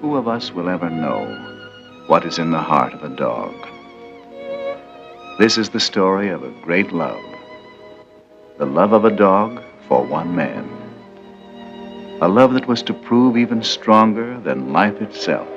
Who of us will ever know what is in the heart of a dog? This is the story of a great love. The love of a dog for one man. A love that was to prove even stronger than life itself.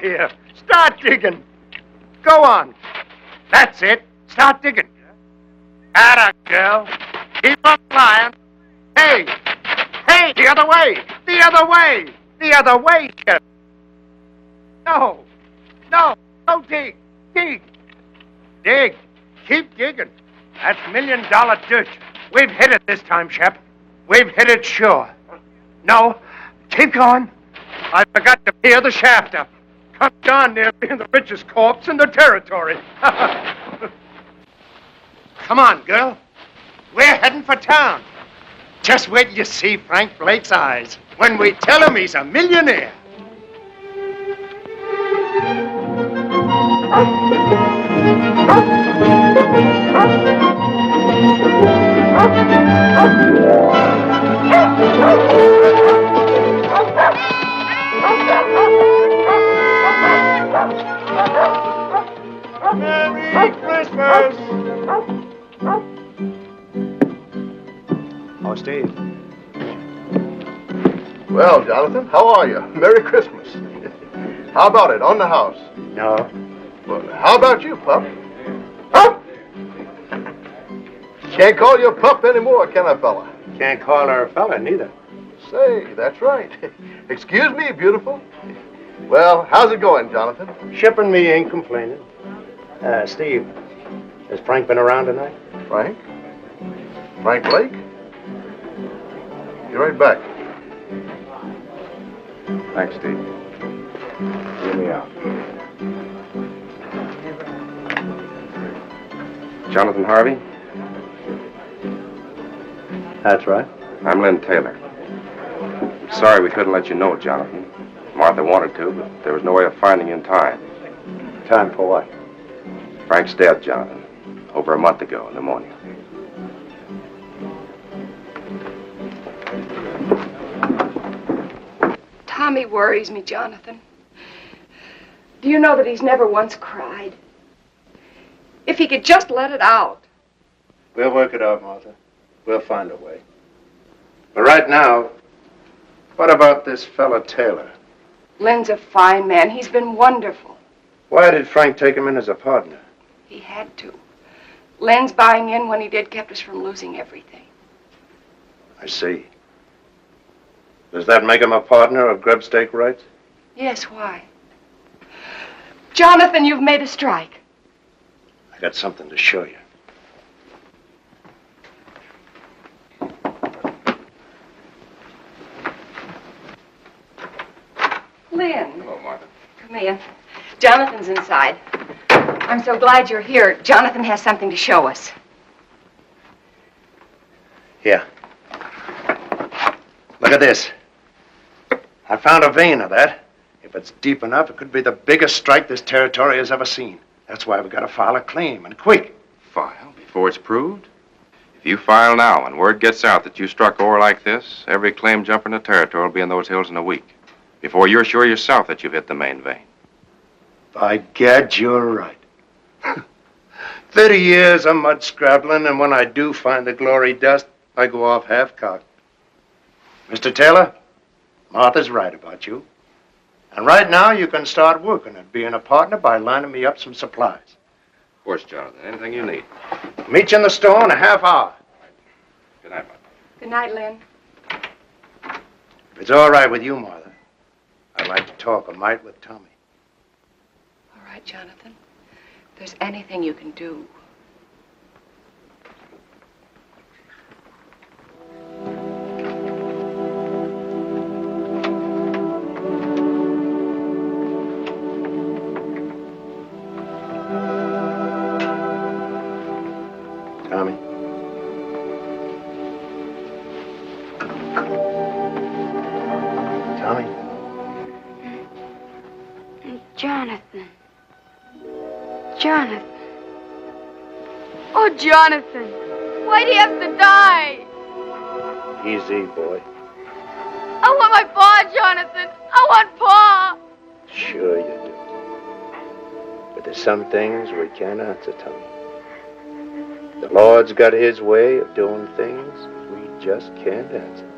Here. Start digging. Go on. That's it. Start digging. Atta, girl. Keep on flying. Hey. Hey, the other way. The other way. The other way, Shep. No. No. Don't dig. Dig. Dig. Keep digging. That's $1 million dirt. We've hit it this time, Shep. We've hit it sure. No. Keep going. I forgot to peer the shaft up. Come down near being the richest corpse in the territory. Come on, girl. We're heading for town. Just wait till you see Frank Blake's eyes when we tell him he's a millionaire. Merry Christmas! Oh, Steve. Well, Jonathan, how are you? Merry Christmas. How about it, on the house? No. Well, how about you, pup? Pup! Can't call you a pup anymore, can I, fella? Can't call her a fella, neither. Say, that's right. Excuse me, beautiful. Well, how's it going, Jonathan? Shep and me ain't complaining. Steve, has Frank been around tonight? Frank? Frank Blake? Be right back. Thanks, Steve. Hear me out. Jonathan Harvey? That's right. I'm Lynn Taylor. Sorry we couldn't let you know, Jonathan. Martha wanted to, but there was no way of finding you in time. Time for what? Frank's dead, Jonathan. Over a month ago, pneumonia. Tommy worries me, Jonathan. Do you know that he's never once cried? If he could just let it out. We'll work it out, Martha. We'll find a way. But right now, what about this fella Taylor? Lynn's a fine man. He's been wonderful. Why did Frank take him in as a partner? He had to. Lynn's buying in when he did kept us from losing everything. I see. Does that make him a partner of grub stake rights? Yes, why? Jonathan, you've made a strike. I got something to show you. Lynn. Hello, Martha. Come in. Jonathan's inside. I'm so glad you're here. Jonathan has something to show us. Here. Look at this. I found a vein of that. If it's deep enough, it could be the biggest strike this territory has ever seen. That's why we gotta file a claim, and quick. File? Before it's proved? If you file now and word gets out that you struck ore like this, every claim jumper in the territory will be in those hills in a week. Before you're sure yourself that you've hit the main vein. By gad, you're right. 30 years of mud scrabbling, and when I do find the glory dust, I go off half-cocked. Mr. Taylor, Martha's right about you. And right now, you can start working at being a partner by lining me up some supplies. Of course, Jonathan. Anything you need. Meet you in the store in a half hour. Good night, Mother. Good night, Lynn. If it's all right with you, Martha, I'd like to talk a mite with Tommy. All right, Jonathan. If there's anything you can do. Tommy. Tommy. Jonathan. Jonathan. Oh, Jonathan. Why'd he have to die? Easy, boy. I want my paw, Jonathan. I want paw. Sure you do. But there's some things we can't answer, Tommy. The Lord's got his way of doing things we just can't answer.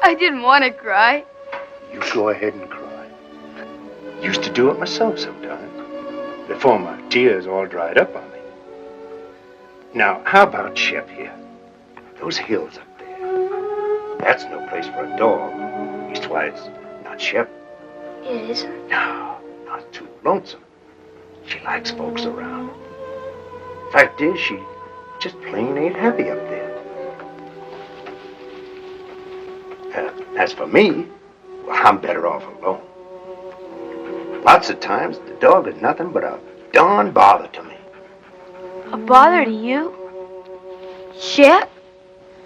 I didn't want to cry. You go ahead and cry. Used to do it myself sometimes, before my tears all dried up on me. Now, how about Shep here? Those hills up there. That's no place for a dog. Leastwise, not Shep. It isn't. No, not too lonesome. She likes folks around. Fact is, she just plain ain't happy up there. As for me, well, I'm better off alone. Lots of times, the dog is nothing but a darn bother to me. A bother to you? Shep?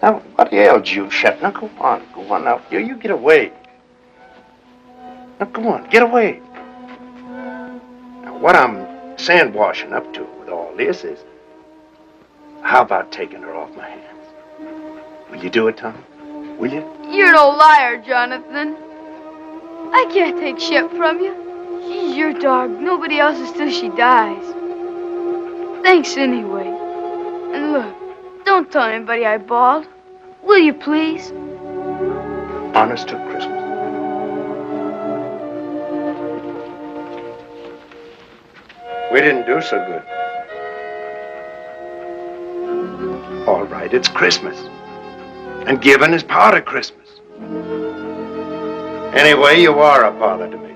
Now, what ails you, Shep? Now, go on now. You get away. Now, go on, get away. Now, what I'm sandwashing up to with all this is, how about taking her off my hands? Will you do it, Tom? Will you? You're no liar, Jonathan. I can't take Shep from you. She's your dog. Nobody else's till she dies. Thanks anyway. And look, don't tell anybody I bawled. Will you please? Honest to Christmas. We didn't do so good. All right, it's Christmas. And giving is part of Christmas. Anyway, you are a bother to me.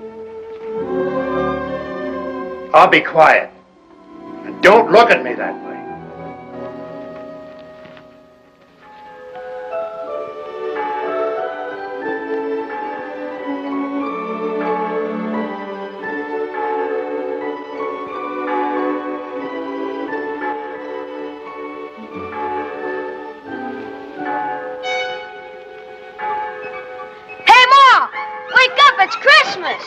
I'll be quiet. And don't look at me that way. It's Christmas!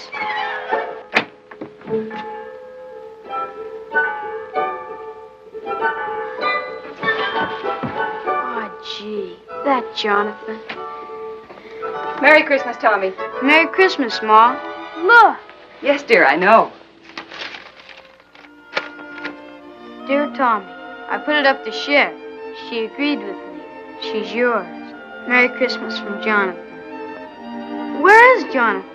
Oh, gee, that Jonathan. Merry Christmas, Tommy. Merry Christmas, Ma. Look. Yes, dear, I know. Dear Tommy, I put it up to Shep. She agreed with me. She's yours. Merry Christmas from Jonathan. Where is Jonathan?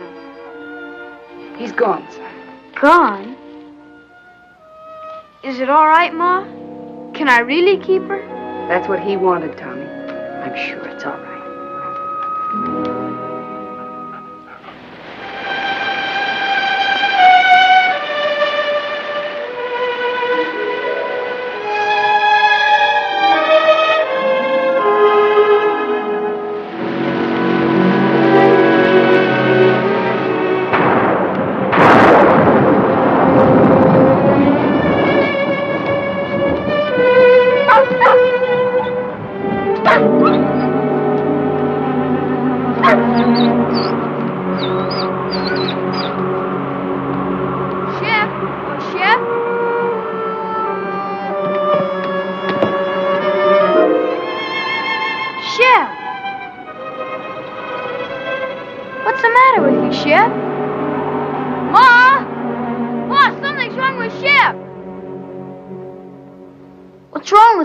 He's gone, son. Gone? Is it all right, Ma? Can I really keep her? That's what he wanted, Tommy. I'm sure it's all right.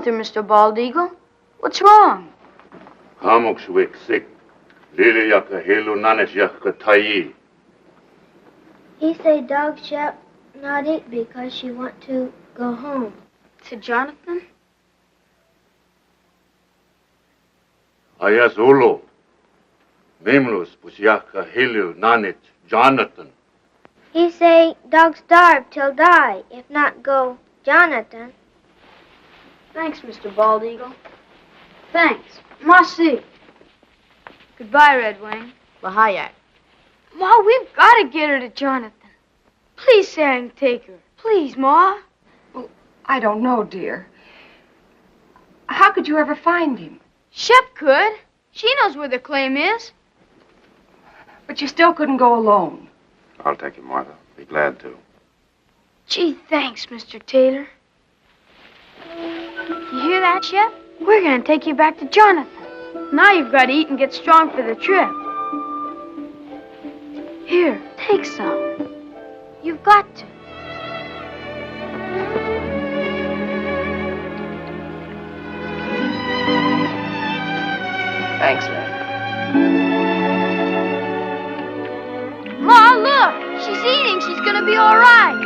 Mr. Bald Eagle? What's wrong? Hamokshwik sick. Lily yaka helu nanesh yaka tayi. He say dog Shep not it because she want to go home. To Jonathan? Ayas ulo. Mimlus pusyaka helu nanech Jonathan. He say dog starve till die, if not go Jonathan. Thanks, Mr. Bald Eagle. Thanks. Merci. Goodbye, Red Wing. Lahayak. Ma, we've got to get her to Jonathan. Please say I can take her. Please, Ma. Well, I don't know, dear. How could you ever find him? Shep could. She knows where the claim is. But you still couldn't go alone. I'll take him, Martha. Be glad to. Gee, thanks, Mr. Taylor. You hear that, Shep? We're going to take you back to Jonathan. Now you've got to eat and get strong for the trip. Here, take some. You've got to. Thanks, Len. Ma, look! She's eating. She's going to be all right.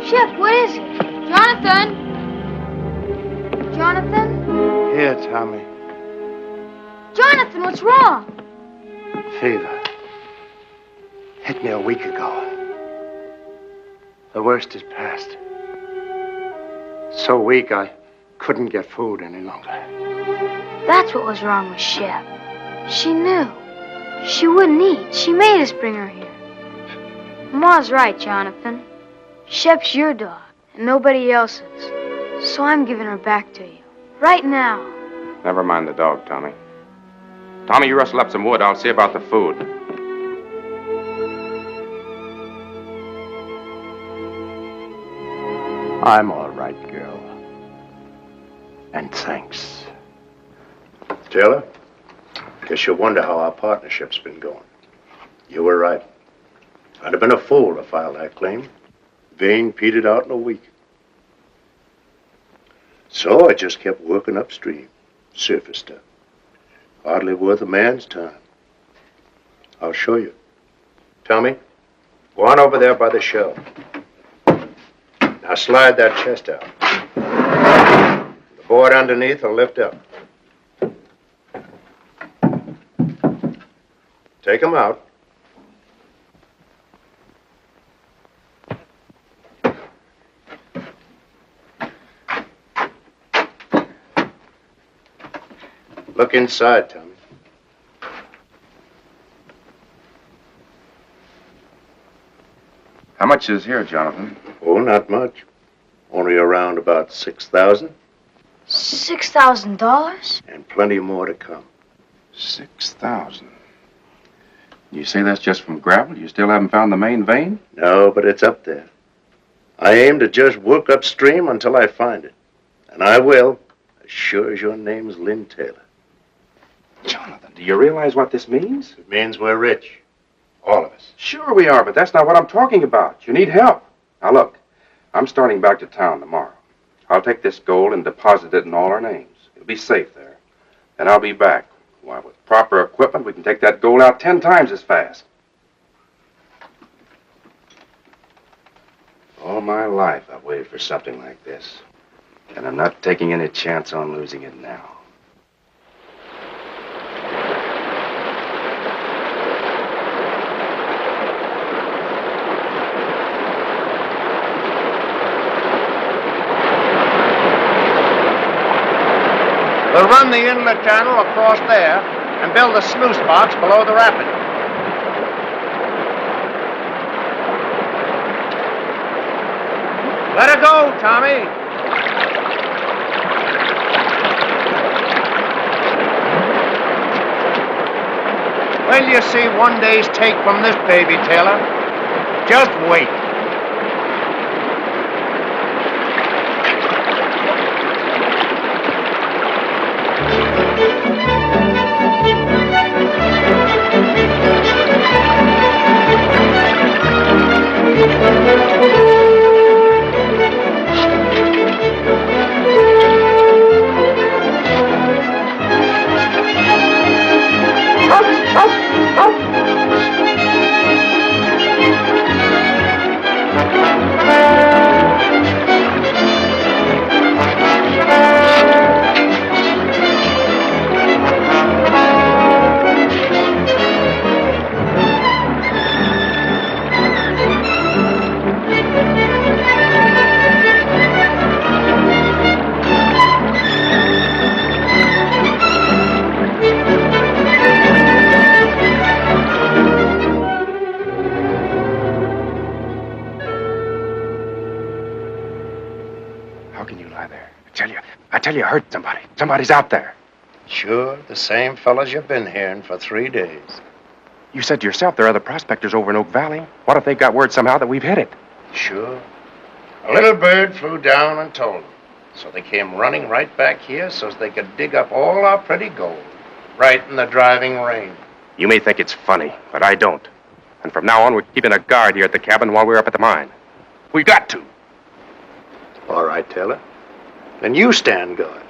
Shep, what is it? Jonathan? Jonathan? Here, Tommy. Jonathan, what's wrong? Fever. Hit me a week ago. The worst is past. So weak I couldn't get food any longer. That's what was wrong with Shep. She knew. She wouldn't eat. She made us bring her here. Ma's right, Jonathan. Shep's your dog, and nobody else's. So I'm giving her back to you. Right now. Never mind the dog, Tommy. Tommy, you rustle up some wood. I'll see about the food. I'm all right, girl. And thanks. Taylor, guess you wonder how our partnership's been going. You were right. I'd have been a fool to file that claim. Vein petered out in a week. So I just kept working upstream, surface stuff. Hardly worth a man's time. I'll show you. Tommy, go on over there by the shelf. Now slide that chest out. The board underneath will lift up. Take them out. Look inside, Tommy. How much is here, Jonathan? Oh, not much. Only around about 6,000. $6,000? And plenty more to come. 6,000. You say that's just from gravel? You still haven't found the main vein? No, but it's up there. I aim to just work upstream until I find it. And I will, as sure as your name's Lynn Taylor. Jonathan, do you realize what this means? It means we're rich. All of us. Sure we are, but that's not what I'm talking about. You need help. Now look, I'm starting back to town tomorrow. I'll take this gold and deposit it in all our names. It'll be safe there. Then I'll be back. Why, with proper equipment, we can take that gold out 10 times as fast. All my life, I've waited for something like this. And I'm not taking any chance on losing it now. We'll run the inlet channel across there and build a sluice box below the rapid. Let her go, Tommy. When you see one day's take from this baby, Taylor, just wait. tell you hurt somebody. Somebody's out there. Sure, the same fellas you've been hearing for 3 days. You said to yourself there are other prospectors over in Oak Valley. What if they got word somehow that we've hit it? Sure. A little bird flew down and told them. So they came running right back here so they could dig up all our pretty gold. Right in the driving rain. You may think it's funny, but I don't. And from now on, we're keeping a guard here at the cabin while we're up at the mine. We got to. All right, Taylor. Then you stand guard.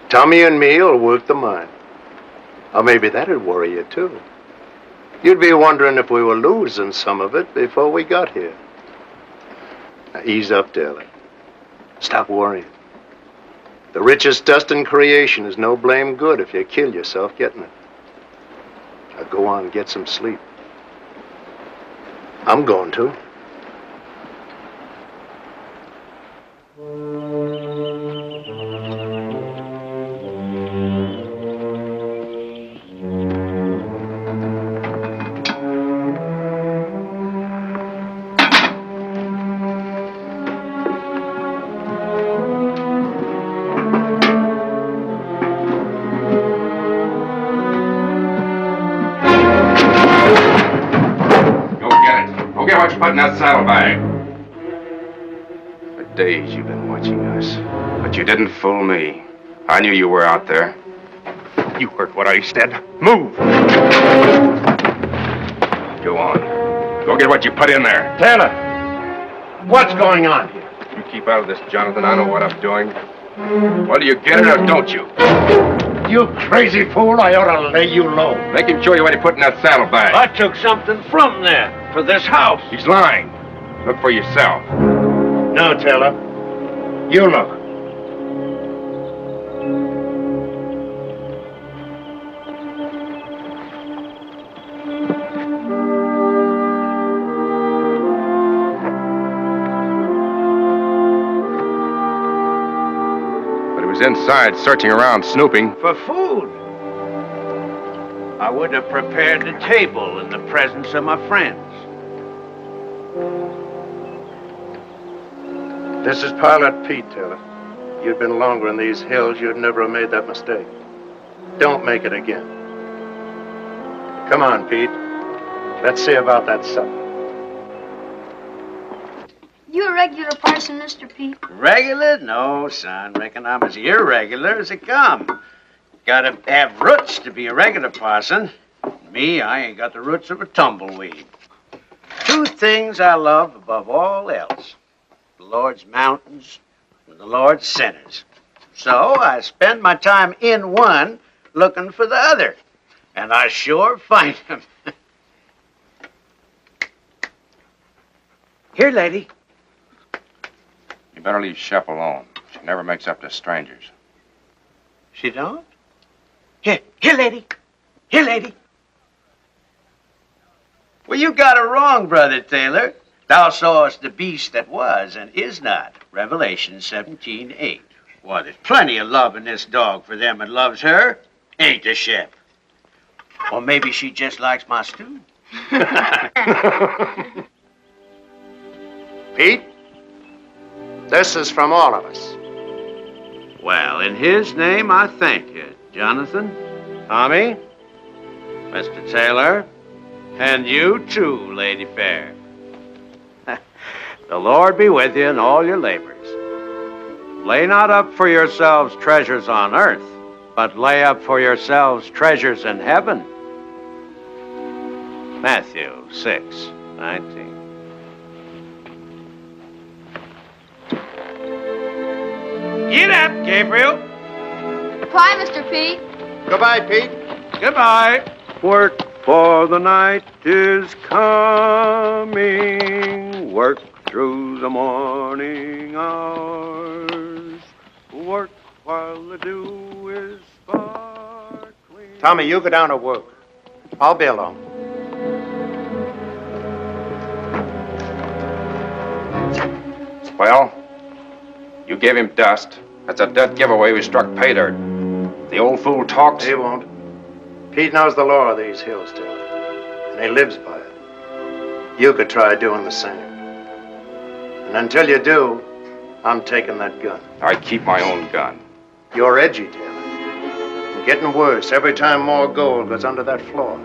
Tommy and me will work the mine. Or maybe that'd worry you, too. You'd be wondering if we were losing some of it before we got here. Now, ease up, Taylor. Stop worrying. The richest dust in creation is no blame good if you kill yourself getting it. Now go on and get some sleep. I'm going to. Put in that saddlebag. For days you've been watching us, but you didn't fool me. I knew you were out there. You heard what I said. Move! Go on. Go get what you put in there. Taylor, what's going on here? You keep out of this, Jonathan. I know what I'm doing. Whether you get it or don't you? You crazy fool, I ought to lay you low. Make him show you what he put in that saddlebag. I took something from there for this house. He's lying. Look for yourself. No, Taylor. You look. But he was inside, searching around, snooping. For food. I would have prepared the table in the presence of my friends. This is Pilot Pete, Taylor. You'd been longer in these hills, you'd never have made that mistake. Don't make it again. Come on, Pete. Let's see about that supper. You a regular parson, Mr. Pete? Regular? No, son. Reckon I'm as irregular as they come. Gotta have roots to be a regular parson. Me, I ain't got the roots of a tumbleweed. 2 things I love above all else. The Lord's mountains and the Lord's sinners. So I spend my time in one looking for the other. And I sure find them. Here, lady. You better leave Shep alone. She never makes up to strangers. She don't? Here, lady. Here, lady. Well, you got it wrong, Brother Taylor. Thou sawest the beast that was and is not. Revelation 17:8. Well, there's plenty of love in this dog for them that loves her. Ain't there, Shep? Or maybe she just likes my stew. Pete, this is from all of us. Well, in his name, I thank you, Jonathan, Tommy, Mr. Taylor, and you too, Lady Fair. The Lord be with you in all your labors. Lay not up for yourselves treasures on earth, but lay up for yourselves treasures in heaven. Matthew 6:19. Get up, Gabriel. Bye, Mr. Pete. Goodbye, Pete. Goodbye. Work, for the night is coming. Work through the morning hours. Work while the dew is sparkling. Tommy, you go down to work. I'll be along. Well, you gave him dust. That's a dead giveaway we struck pay dirt. The old fool talks. He won't. Pete knows the law of these hills, Taylor, and he lives by it. You could try doing the same. And until you do, I'm taking that gun. I keep my own gun. You're edgy, Taylor. You're getting worse every time more gold goes under that floor.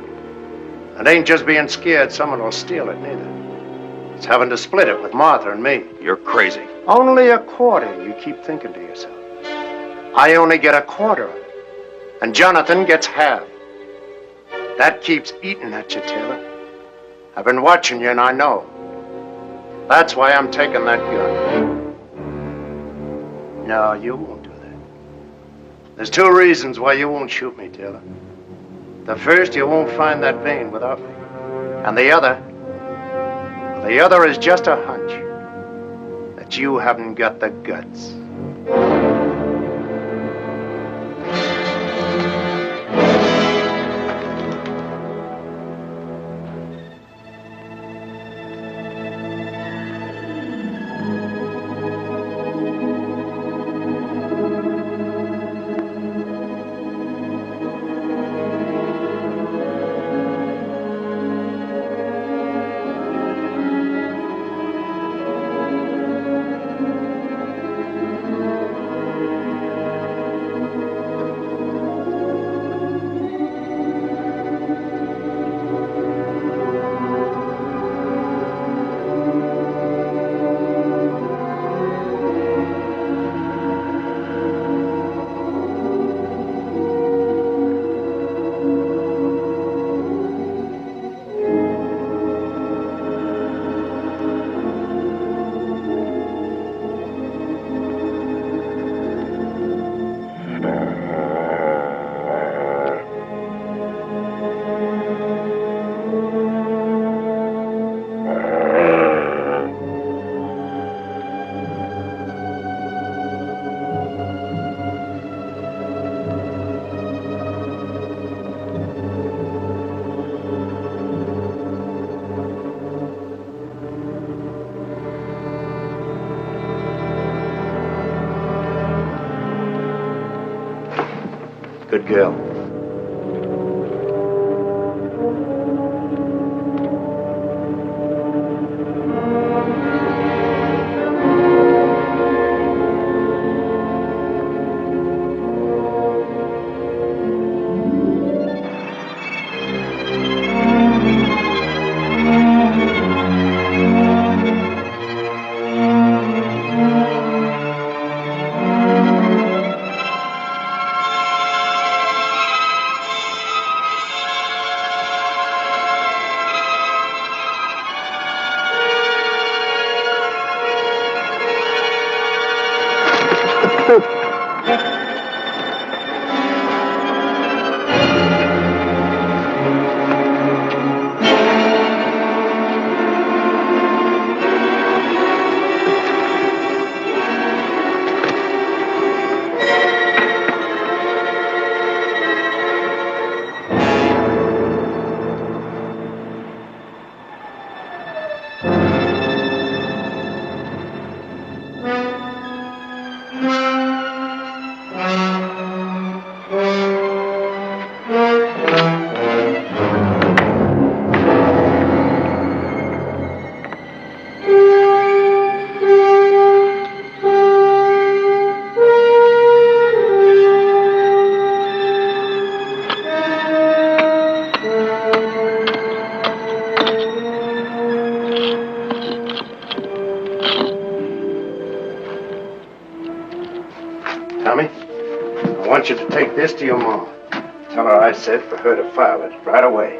It ain't just being scared someone will steal it, neither. It's having to split it with Martha and me. You're crazy. Only a quarter, you keep thinking to yourself. I only get a quarter of it. And Jonathan gets half. That keeps eating at you, Taylor. I've been watching you and I know. That's why I'm taking that gun. No, you won't do that. There's two reasons why you won't shoot me, Taylor. The first, you won't find that vein without me. And the other is just a hunch that you haven't got the guts. Good girl. Tommy, I want you to take this to your mom. Tell her I said for her to file it right away.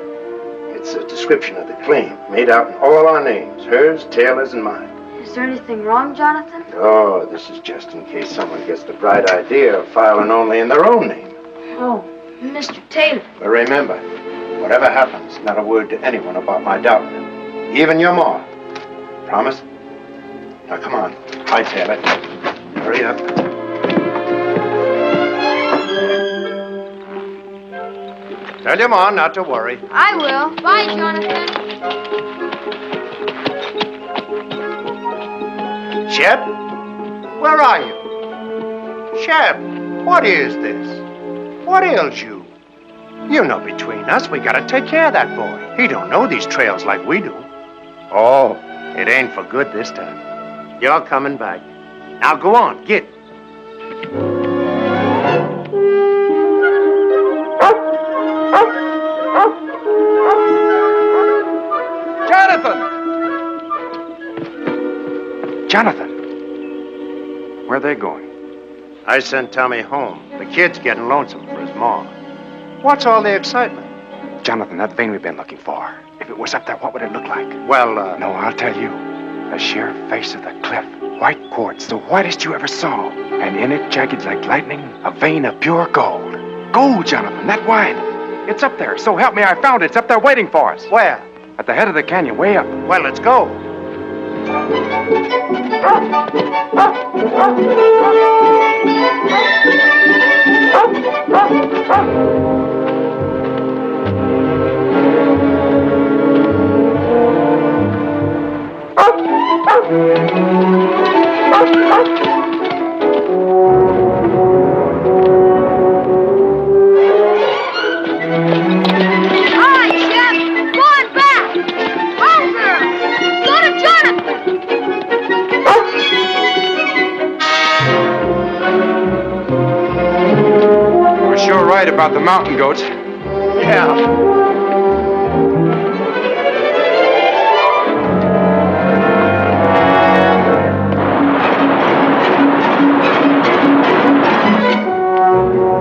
It's a description of the claim, made out in all our names, hers, Taylor's, and mine. Is there anything wrong, Jonathan? Oh, this is just in case someone gets the bright idea of filing only in their own name. Oh, Mr. Taylor. But remember, whatever happens, not a word to anyone about my doubting him. Even your ma. Promise? Now, come on. Hightail it. Hurry up. Tell your ma not to worry. I will. Bye, Jonathan. Shep? Where are you? Shep, what is this? What ails you? You know between us, we gotta take care of that boy. He don't know these trails like we do. Oh, it ain't for good this time. You're coming back. Now go on, get. Jonathan! Where are they going? I sent Tommy home. The kid's getting lonesome for his mom. What's all the excitement? Jonathan, that vein we've been looking for. If it was up there, what would it look like? Well, No, I'll tell you. The sheer face of the cliff. White quartz, the whitest you ever saw. And in it, jagged like lightning, a vein of pure gold. Gold, Jonathan, that wide. It's up there. So help me, I found it. It's up there waiting for us. Where? At the head of the canyon, way up. Well, let's go. About the mountain goats. Yeah.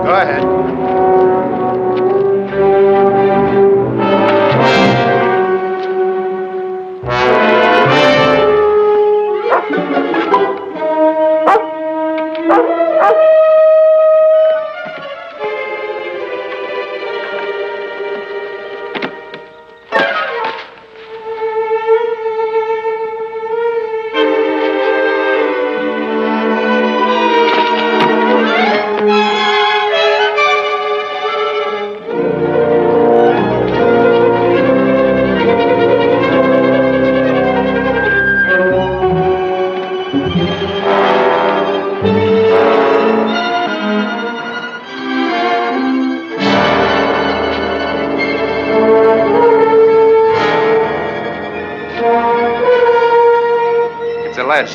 Go ahead.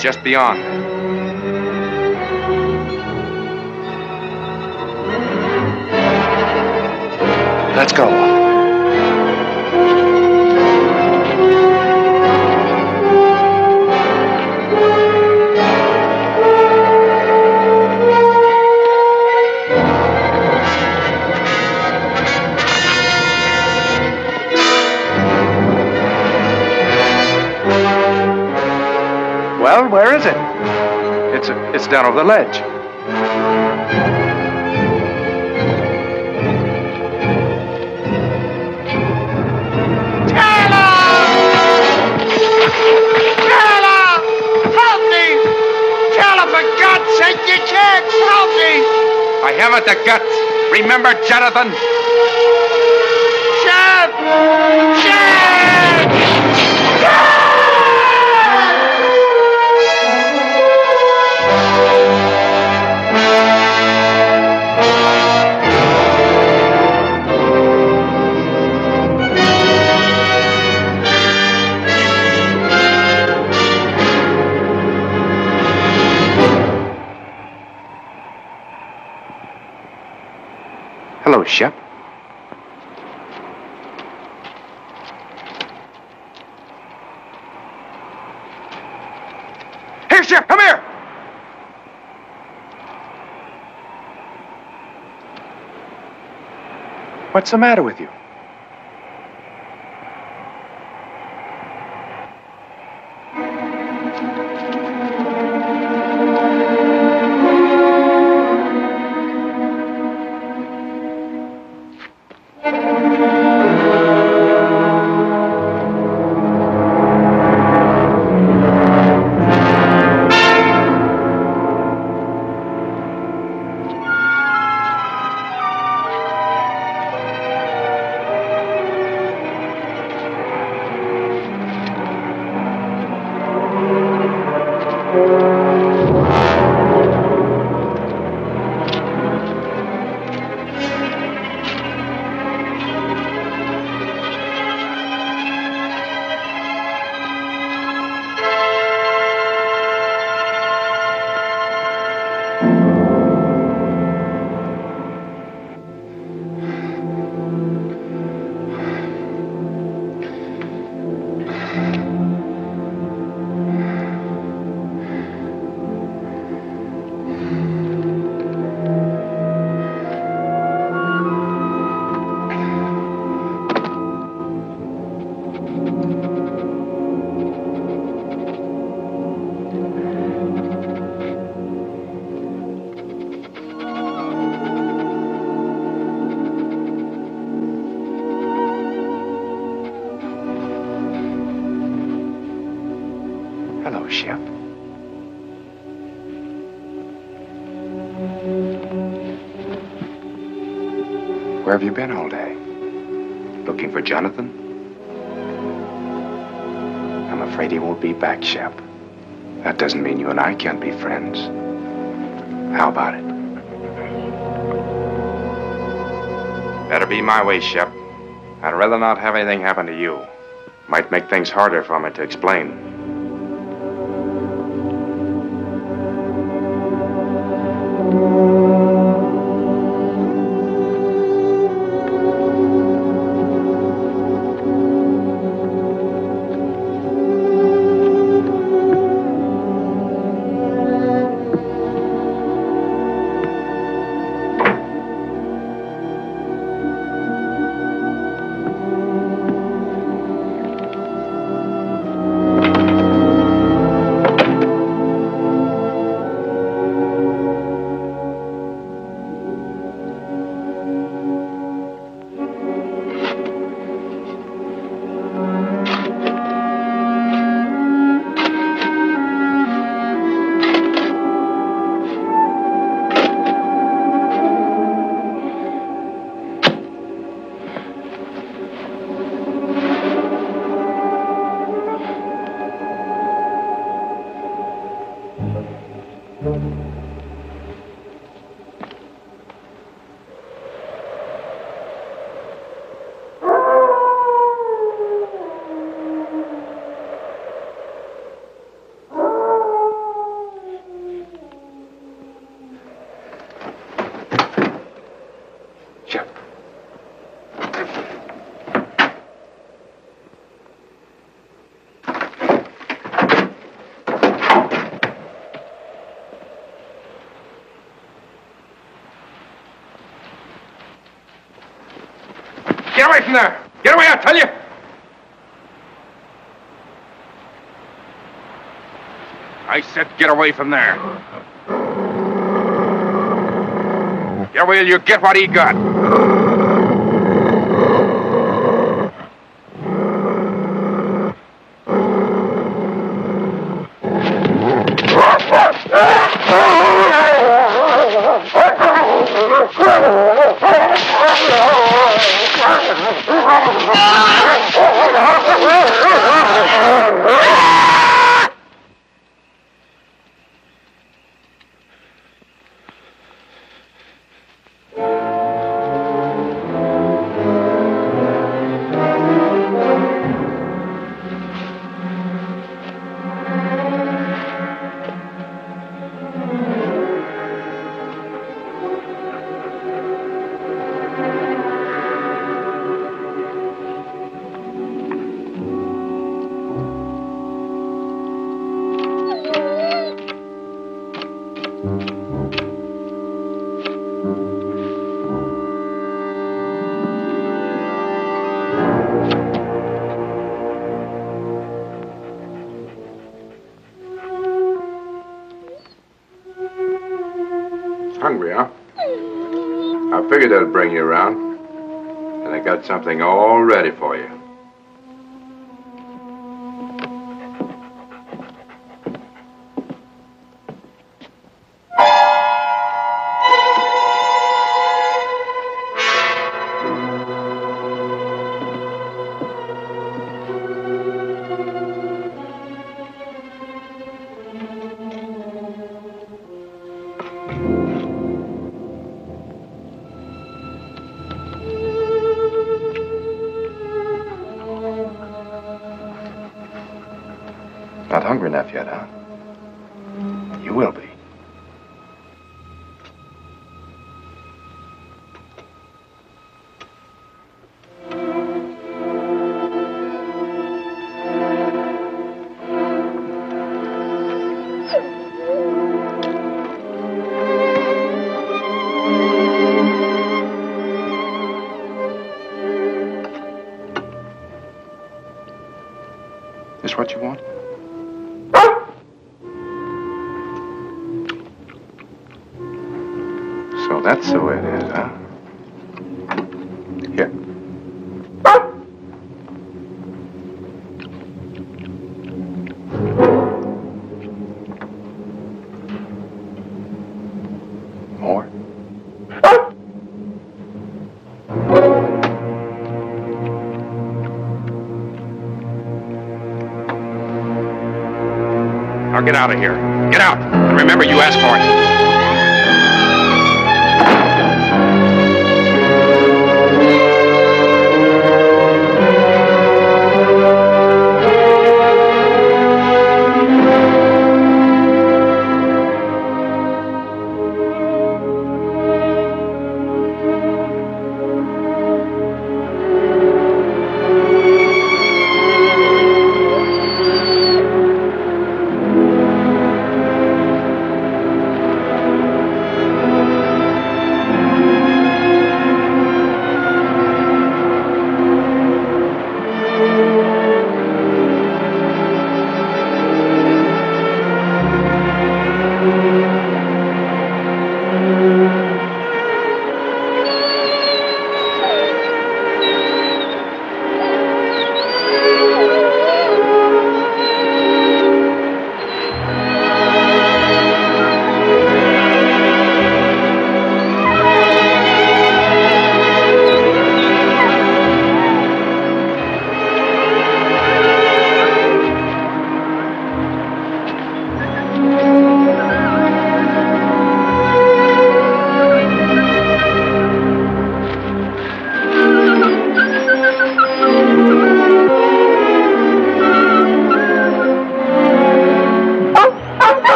Just beyond. Let's go. Well, where is it? It's down over the ledge. Help me! Taylor, for God's sake, you can't help me! I haven't the guts. Remember, Jonathan? Shep! Shep! Hello, Shep. Here, Shep, come here! What's the matter with you? Hello, Shep. Where have you been all day? Looking for Jonathan? I'm afraid he won't be back, Shep. That doesn't mean you and I can't be friends. How about it? Better be my way, Shep. I'd rather not have anything happen to you. Might make things harder for me to explain. Get away from there! Get away, I tell you! I said get away from there. Get away or you get what he got. Hungry, huh? I figured that'd bring you around. And I got something all ready for you. Not hungry enough yet, huh? You will be. This what you want? So that's the way it is, huh? Here. Now get out of here. Get out. And remember, you asked for it.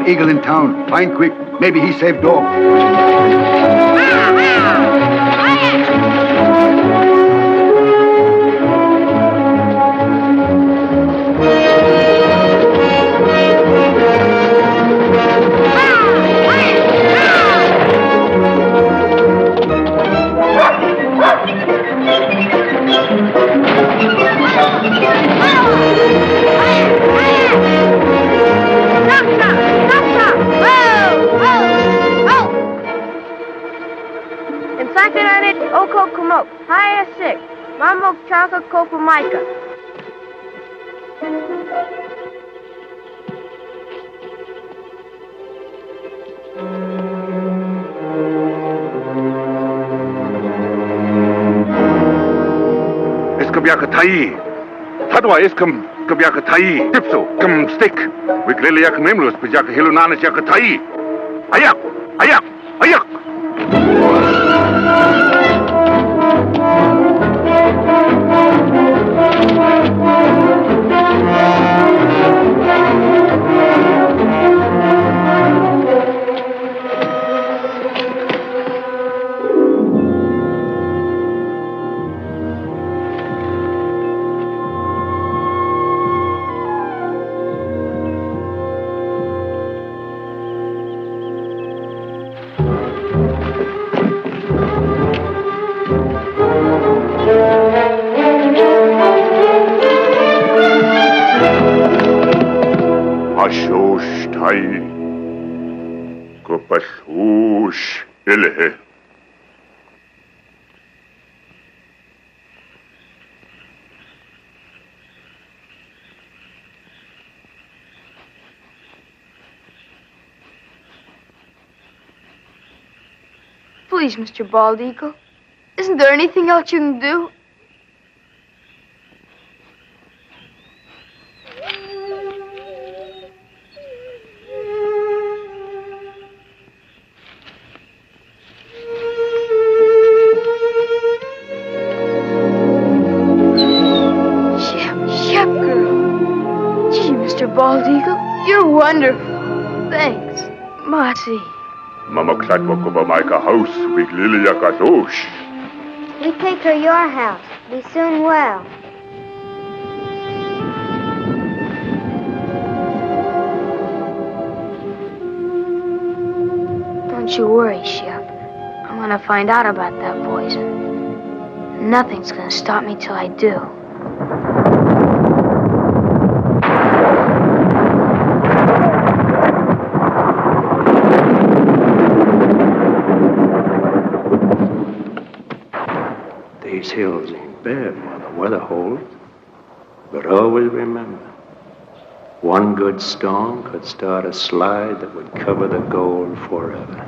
Eagle in town. Find quick. Maybe he saved dog. Hadwa iskam kabyaka tai tipso kam stick wiklele yak memlos pajaka hilunanas yak tai ayak ayak ayak tai. Kopasush ilhe. Please, Mr. Bald Eagle. Isn't there anything else you can do? Shep girl. Gee, Mr. Bald Eagle, you're wonderful. Thanks. Marcy. Mama Klatwakova Maika house, big Lily Yakadosh. We take her your house. Be soon well. Don't you worry, Shep. I'm gonna find out about that poison. Nothing's gonna stop me till I do. These hills ain't bad while the weather holds. But always remember, one good storm could start a slide that would cover the gold forever.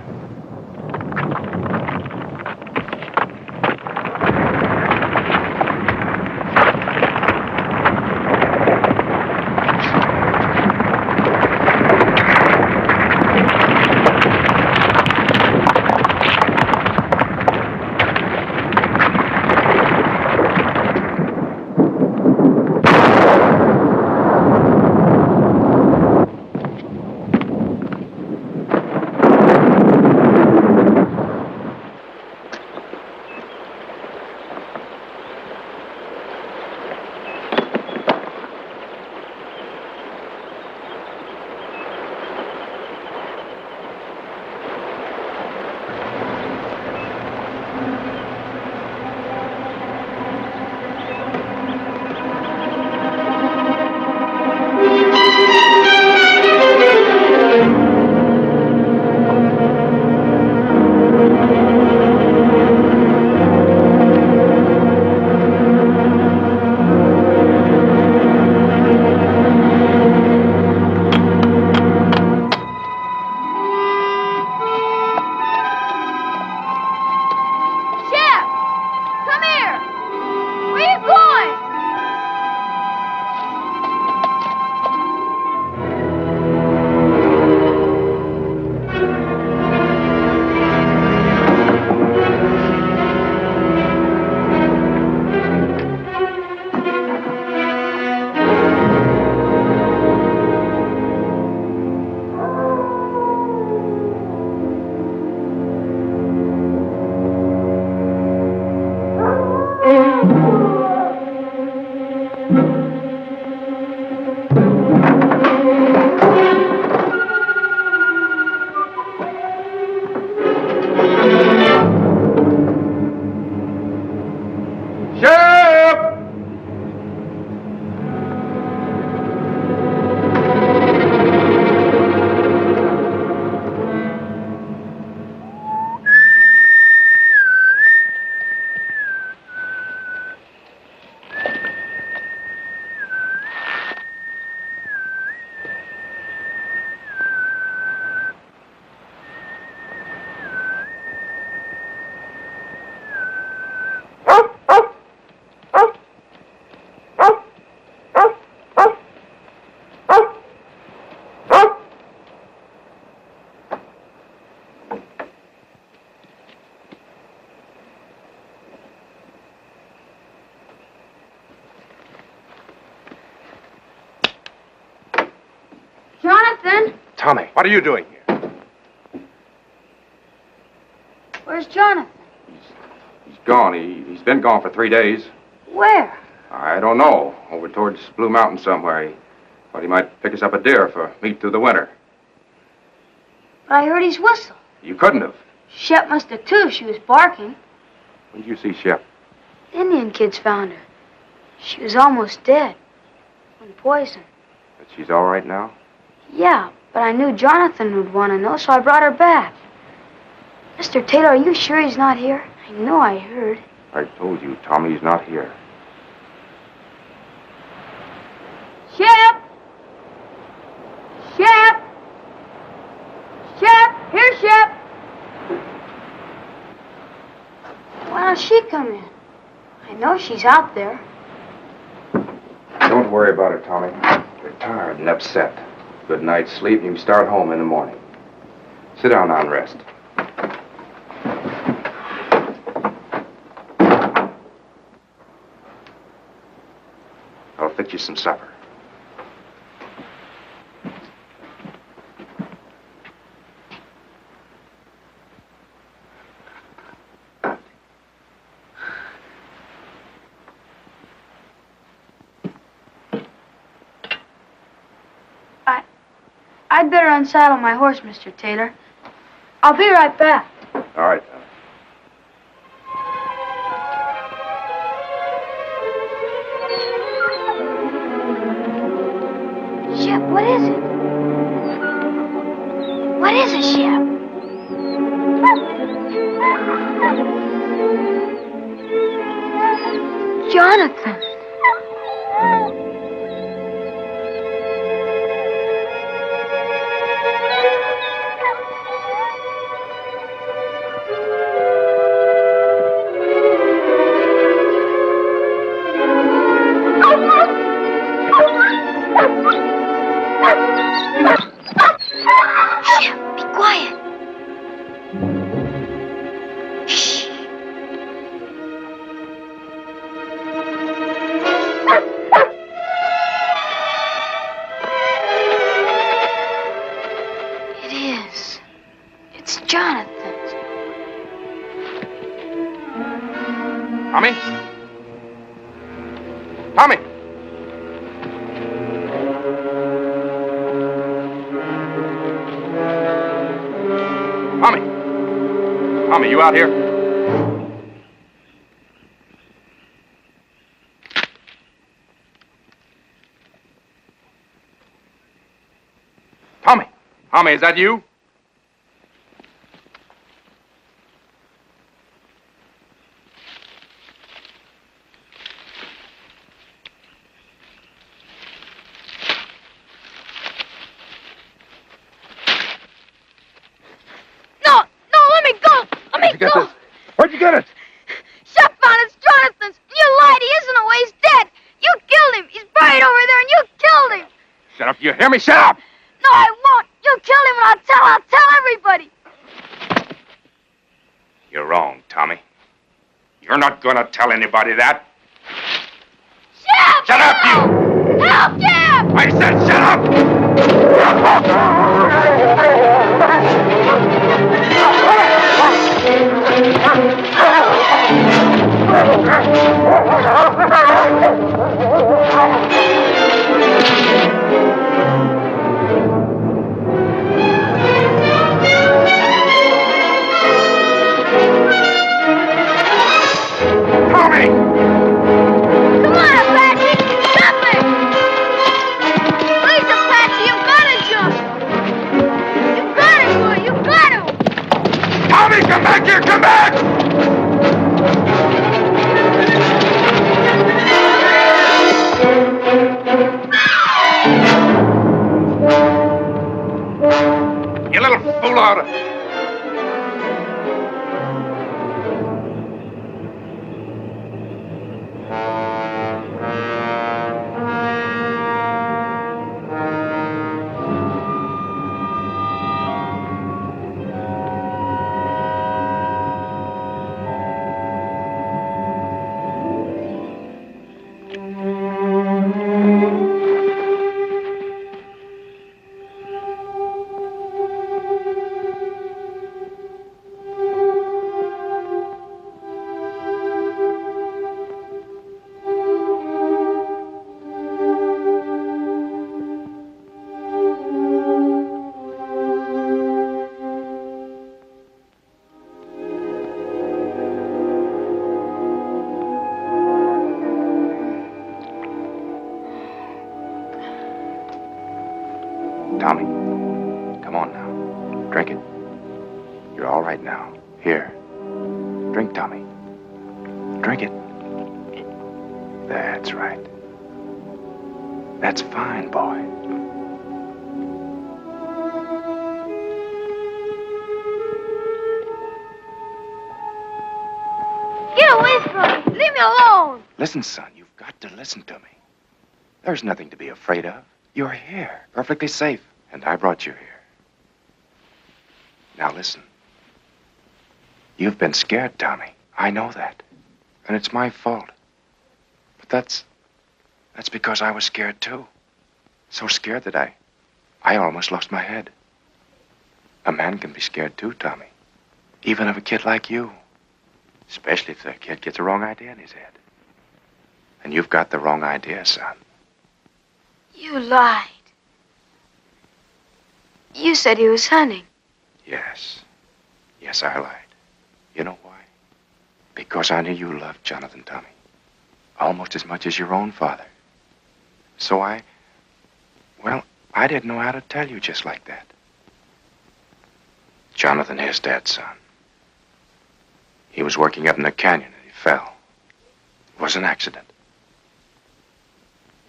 Jonathan? Tommy, what are you doing here? Where's Jonathan? He's gone. He's been gone for 3 days. Where? I don't know. Over towards Blue Mountain somewhere. He thought he might pick us up a deer for meat through the winter. But I heard his whistle. You couldn't have. Shep must have too. She was barking. When did you see Shep? The Indian kids found her. She was almost dead. From poison. But she's all right now? Yeah, But I knew Jonathan would want to know, so I brought her back. Mr. Taylor, are you sure he's not here? I know I heard. I told you, Tommy's not here. Shep! Shep! Shep! Here, Shep! Why don't she come in? I know she's out there. Don't worry about it, Tommy. You're tired and upset. Good night's sleep, and you can start home in the morning. Sit down now and rest. I'll fix you some supper. I'd better unsaddle my horse, Mr. Taylor. I'll be right back. All right, Tommy. Shep, what is it? What is it, Shep? Jonathan. Tommy? Tommy! Tommy! Tommy, you out here? Tommy! Tommy, is that you? Where'd you get it? Shep found it. It's Jonathan's. You lied. He isn't away. He's dead. You killed him. He's buried over there, and you killed him. Shut up. You hear me? Shut up! No, I won't. You killed him, and I'll tell everybody. You're wrong, Tommy. You're not gonna tell anybody that. Shep! Shut up, you! Help, Shep! I said shut up! Tommy! Come on, Apache! Stop me! Please, Apache, you've got to jump! You've got to, boy! You've got to! Tommy, come back here! Come back! You little fool out of... Tommy, Come on now. Drink it. You're all right now. Here. Drink, Tommy. Drink it. That's right. That's fine, boy. Get away from me! Leave me alone! Listen, son, you've got to listen to me. There's nothing to be afraid of. You're here, perfectly safe, and I brought you here. Now listen. You've been scared, Tommy. I know that. And it's my fault. But that's because I was scared, too. So scared that I almost lost my head. A man can be scared, too, Tommy. Even of a kid like you. Especially if the kid gets a wrong idea in his head. And you've got the wrong idea, son. You lied. You said he was hunting. Yes. Yes, I lied. You know why? Because I knew you loved Jonathan, Tommy. Almost as much as your own father. So I didn't know how to tell you just like that. Jonathan is dead, son. He was working up in the canyon and he fell. It was an accident.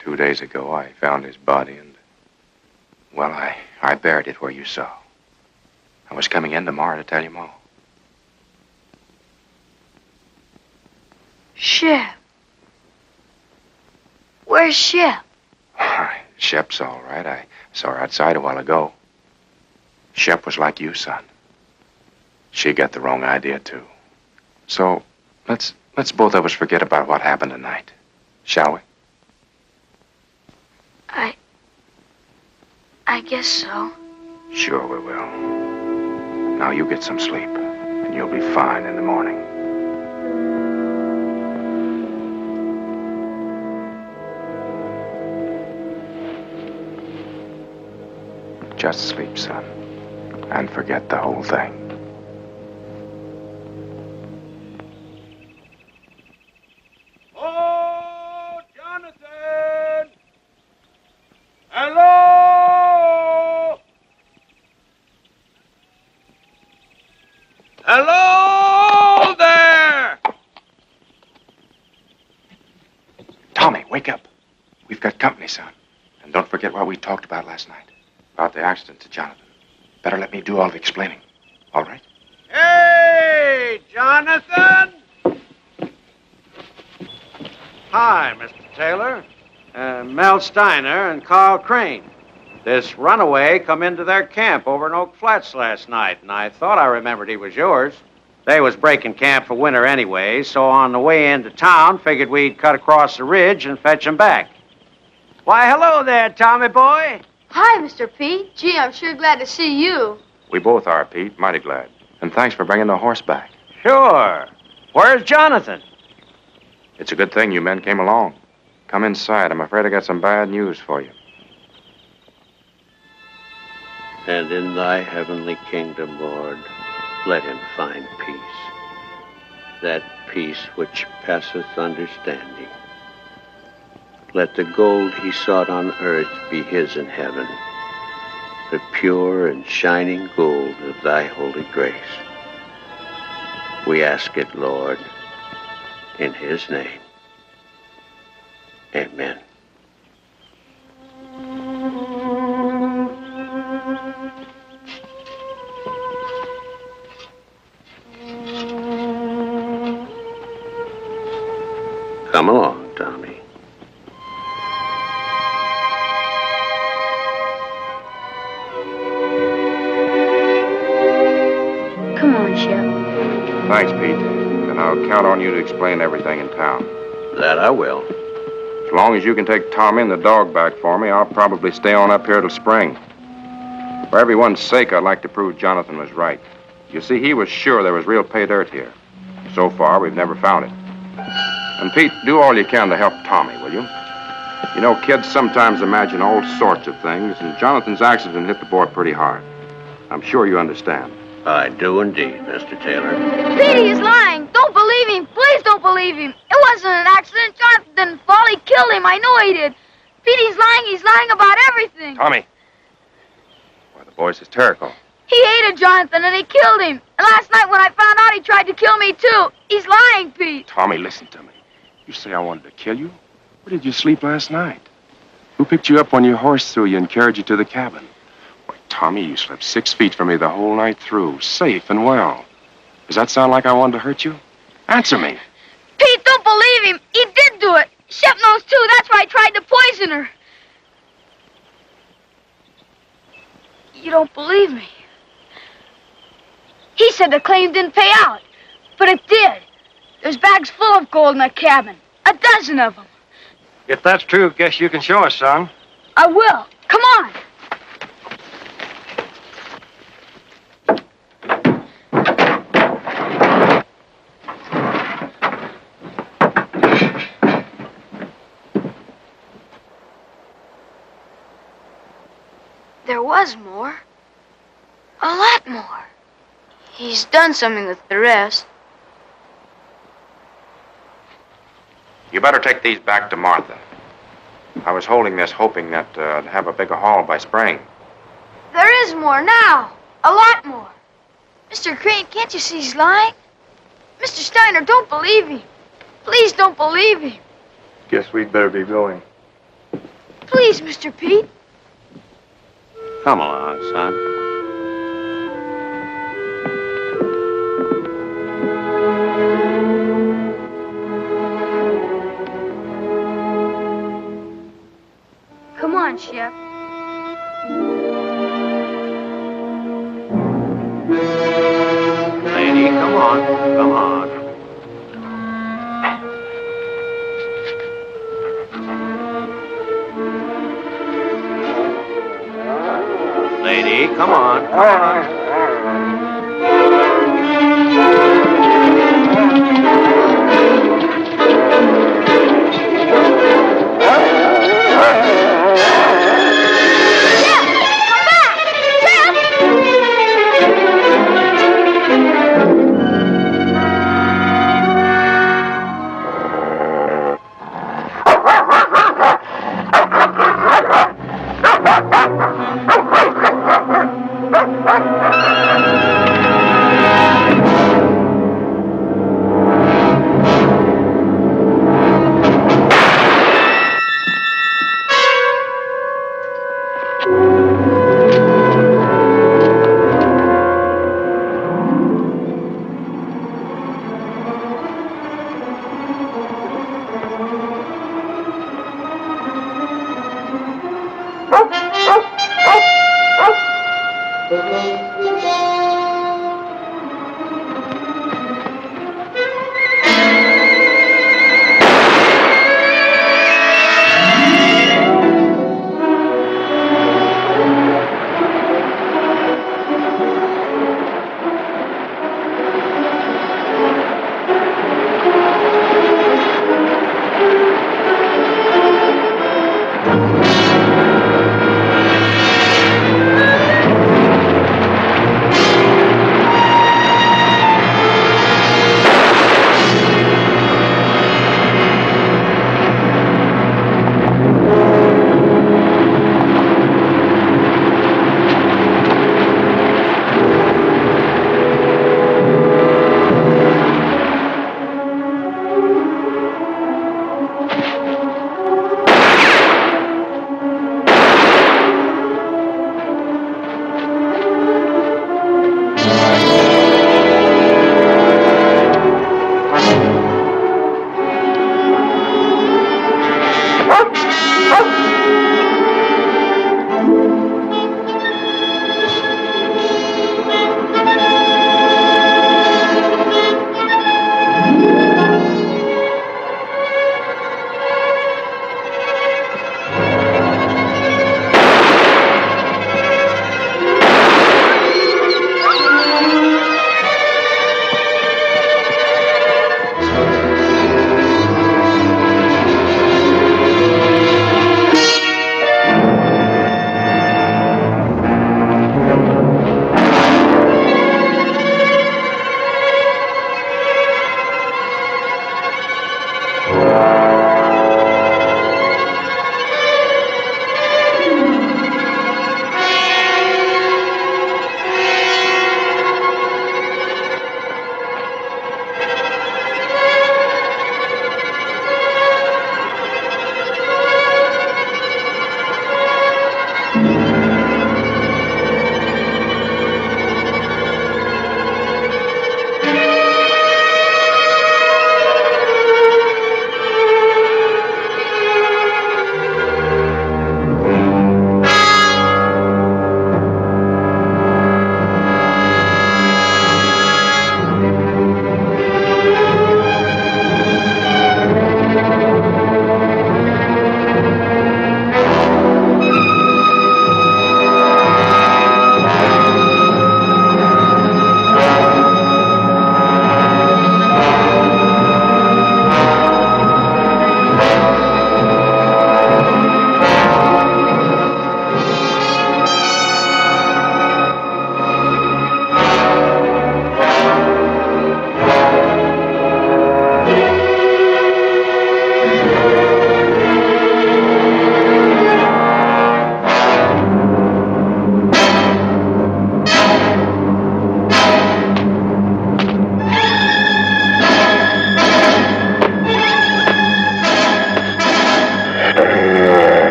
2 days ago, I found his body and, well, I buried it where you saw. I was coming in tomorrow to tell you more. Shep. Where's Shep? Shep's all right. I saw her outside a while ago. Shep was like you, son. She got the wrong idea, too. So, let's both of us forget about what happened tonight. Shall we? I guess so. Sure we will. Now you get some sleep, and you'll be fine in the morning. Just sleep, son, and forget the whole thing. Oh, Jonathan! Hello! Hello there! Tommy, wake up. We've got company, son. And don't forget what we talked about last night. About the accident to Jonathan. Better let me do all the explaining. All right? Hey, Jonathan! Hi, Mr. Taylor. Mel Steiner and Carl Crane. This runaway come into their camp over in Oak Flats last night, and I thought I remembered he was yours. They was breaking camp for winter anyway, so on the way into town, figured we'd cut across the ridge and fetch him back. Why, hello there, Tommy boy. Hi, Mr. Pete. Gee, I'm sure glad to see you. We both are, Pete. Mighty glad. And thanks for bringing the horse back. Sure. Where's Jonathan? It's a good thing you men came along. Come inside. I'm afraid I got some bad news for you. And in thy heavenly kingdom, Lord, let him find peace. That peace which passeth understanding. Let the gold he sought on earth be his in heaven, the pure and shining gold of thy holy grace. We ask it, Lord, in his name. Amen. Come along, Tommy. Come on, Shep. Thanks, Pete. And I'll count on you to explain everything in town. That I will. As long as you can take Tommy and the dog back for me, I'll probably stay on up here till spring. For everyone's sake, I'd like to prove Jonathan was right. You see, he was sure there was real pay dirt here. So far, we've never found it. And Pete, do all you can to help Tommy, will you? You know, kids sometimes imagine all sorts of things, and Jonathan's accident hit the boy pretty hard. I'm sure you understand. I do indeed, Mr. Taylor. Petey is lying. Don't believe him. Please don't believe him. It wasn't an accident. Jonathan didn't fall. He killed him. I know he did. Petey's lying. He's lying about everything. Tommy! Why, the The boy's hysterical. He hated Jonathan and he killed him. And last night when I found out, he tried to kill me too. He's lying, Pete. Tommy, listen to me. You say I wanted to kill you? Where did you sleep last night? Who picked you up when your horse threw you and carried you to the cabin? Why, Tommy, you slept 6 feet from me the whole night through, safe and well. Does that sound like I wanted to hurt you? Answer me. Pete, don't believe him. He did do it. Shep knows too. That's why I tried to poison her. You don't believe me. He said the claim didn't pay out, but it did. There's bags full of gold in that cabin. 12 of them. If that's true, guess you can show us, son. I will. Come on. There was more. A lot more. He's done something with the rest. You better take these back to Martha. I was holding this hoping that I'd have a bigger haul by spring. There is more now. A lot more. Mr. Crane, can't you see he's lying? Mr. Steiner, don't believe him. Please don't believe him. Guess we'd better be going. Please, Mr. Pete. Come along, son. Come on, Shep. Lady, come on. Come on. Lady, come on. Come on.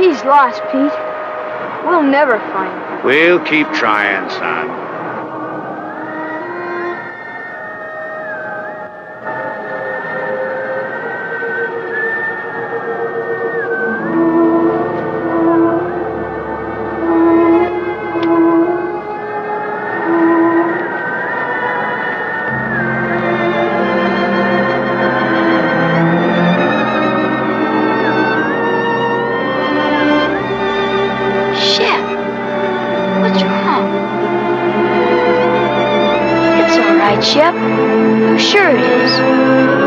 She's lost, Pete. We'll never find her. We'll keep trying, son. Shep, I'm sure it is.